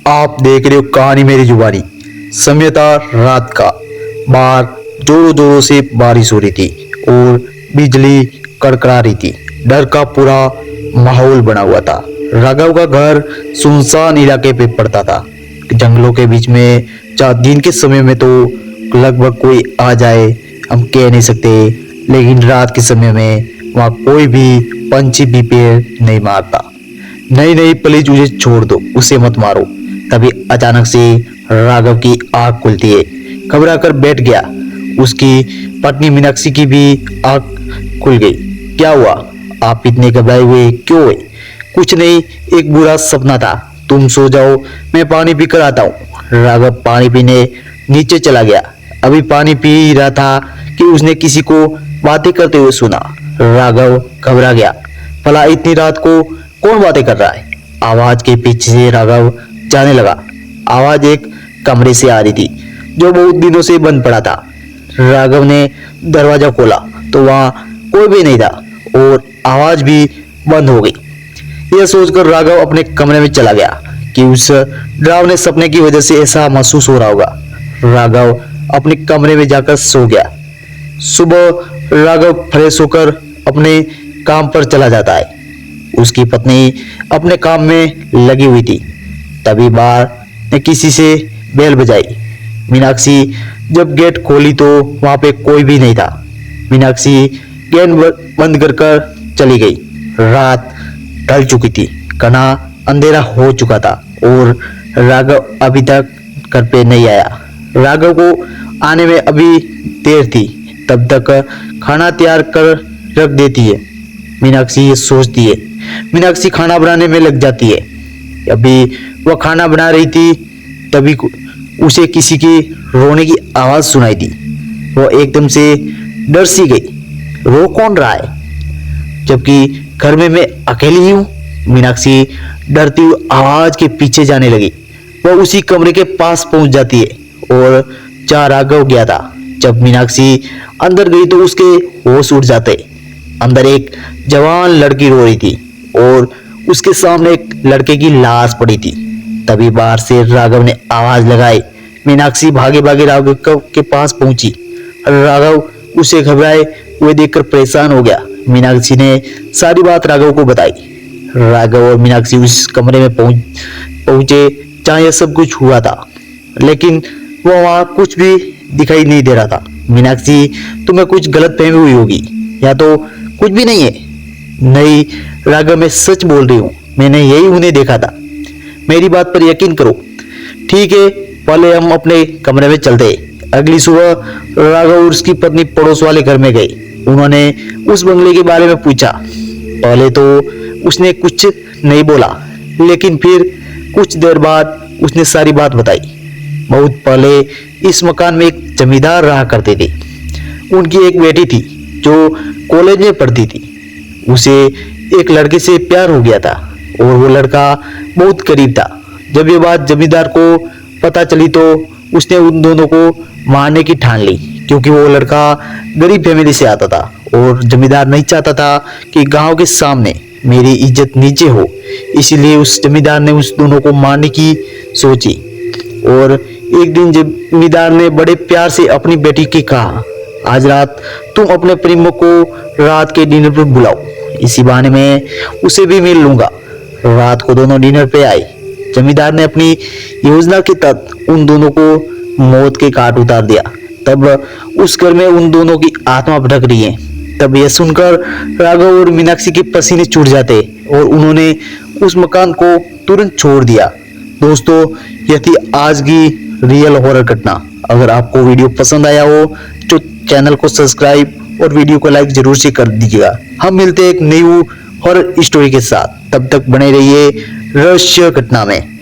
आप देख रहे हो कहानी मेरी जुबानी। समय था रात का। बाहर जोरों जोरों से बारिश हो रही थी और बिजली कड़कड़ा रही थी। डर का पूरा माहौल बना हुआ था। राघव का घर सुनसान इलाके पे पड़ता था, जंगलों के बीच में। दिन के समय में तो लगभग कोई आ जाए हम कह नहीं सकते, लेकिन रात के समय में वहाँ कोई भी पंछी भी पैर नहीं मारता। नहीं नहीं प्लीज उसे छोड़ दो, उसे मत मारो। तभी अचानक से राघव की आंख खुलती है। घबरा कर बैठ गया। उसकी पत्नी मीनाक्षी की भी आंख खुल गई। क्या हुआ? आप इतने घबराए हुए क्यों हुए? कुछ नहीं, एक बुरा सपना था। तुम सो जाओ, मैं पानी पी कर आता हूँ। राघव पानी पीने नीचे चला गया। अभी पानी पी रहा था कि उसने किसी को बातें करते हुए सुना। राघव घबरा गया। भला इतनी रात को कौन बातें कर रहा है? आवाज के पीछे से राघव जाने लगा। आवाज एक कमरे से आ रही थी जो बहुत दिनों से बंद पड़ा था। राघव ने दरवाजा खोला तो वहां कोई भी नहीं था और आवाज भी बंद हो गई। यह सोचकर राघव अपने कमरे में चला गया कि उस डरावने सपने की वजह से ऐसा महसूस हो रहा होगा। राघव अपने कमरे में जाकर सो गया। सुबह राघव फ्रेश होकर अपने काम पर चला जाता है। उसकी पत्नी अपने काम में लगी हुई थी। तभी बाहर ने किसी से बेल बजाई। मीनाक्षी जब गेट खोली तो वहां पे कोई भी नहीं था। मीनाक्षी गेट बंद कर कर चली गई। रात ढल चुकी थी, घना अंधेरा हो चुका था और राघव अभी तक घर पे नहीं आया। राघव को आने में अभी देर थी, तब तक खाना तैयार कर रख देती है। मीनाक्षी ये सोचती है। मीनाक्षी खाना बनाने में लग जाती है। अभी वह खाना बना रही थी, तभी उसे किसी की रोने की आवाज सुनाई दी। वह एकदम से डर सी गई। रो कौन रहा है, जबकि घर में मैं अकेली ही हूँ? मीनाक्षी डरती हुई आवाज के पीछे जाने लगी। वह उसी कमरे के पास पहुंच जाती है और जहाँ राघव गया था। जब मीनाक्षी अंदर गई तो उसके होश उड़ जाते। अंदर एक जवान लड़की रो रही थी और उसके सामने एक लड़के की लाश पड़ी थी। तभी बाहर से राघव ने आवाज लगाई। मीनाक्षी भागे भागे राघव के पास पहुंची। राघव उसे घबराए हुए देखकर परेशान हो गया। मीनाक्षी ने सारी बात राघव को बताई। राघव और मीनाक्षी उस कमरे में पहुंचे जहाँ यह सब कुछ हुआ था, लेकिन वो वहां कुछ भी दिखाई नहीं दे रहा था। मीनाक्षी, तुम्हें कुछ गलत फहमी हुई होगी, या तो कुछ भी नहीं है। नहीं राघव, मैं सच बोल रही हूँ, मैंने यही उन्हें देखा था। मेरी बात पर यकीन करो। ठीक है, पहले हम अपने कमरे में चलते। अगली सुबह राघव और उसकी पत्नी पड़ोस वाले घर में गए। उन्होंने उस बंगले के बारे में पूछा। पहले तो उसने कुछ नहीं बोला, लेकिन फिर कुछ देर बाद उसने सारी बात बताई। बहुत पहले इस मकान में एक जमींदार रहा करते थे। उनकी एक बेटी थी जो कॉलेज में पढ़ती थी। उसे एक लड़के से प्यार हो गया था और वो लड़का बहुत करीब था। जब ये बात जमींदार को पता चली तो उसने उन दोनों को मारने की ठान ली, क्योंकि वो लड़का गरीब फैमिली से आता था और जमींदार नहीं चाहता था कि गांव के सामने मेरी इज्जत नीचे हो। इसीलिए उस जमींदार ने उस दोनों को मारने की सोची। और एक दिन जमींदार ने बड़े प्यार से अपनी बेटी की कहा, आज रात तुम अपने प्रेमियों को रात के डिनर पर बुलाओ, इसी बहाने में उसे भी मिल लूंगा। रात को दोनों डिनर पे आए। जमींदार ने अपनी योजना के तहत उन दोनों को मौत के घाट उतार दिया। तब उस घर में उन दोनों की आत्मा भटक रही है। तब यह सुनकर राघव और मीनाक्षी के पसीने छूट जाते और उन्होंने उस मकान को तुरंत छोड़ दिया। दोस्तों, यह थी आज की रियल हॉरर घटना। अगर आपको वीडियो पसंद आया हो तो चैनल को सब्सक्राइब और वीडियो को लाइक जरूर से कर दीजिएगा। हम मिलते हैं एक न्यू हॉरर स्टोरी के साथ। तब तक बने रहिए रहस्य घटना में।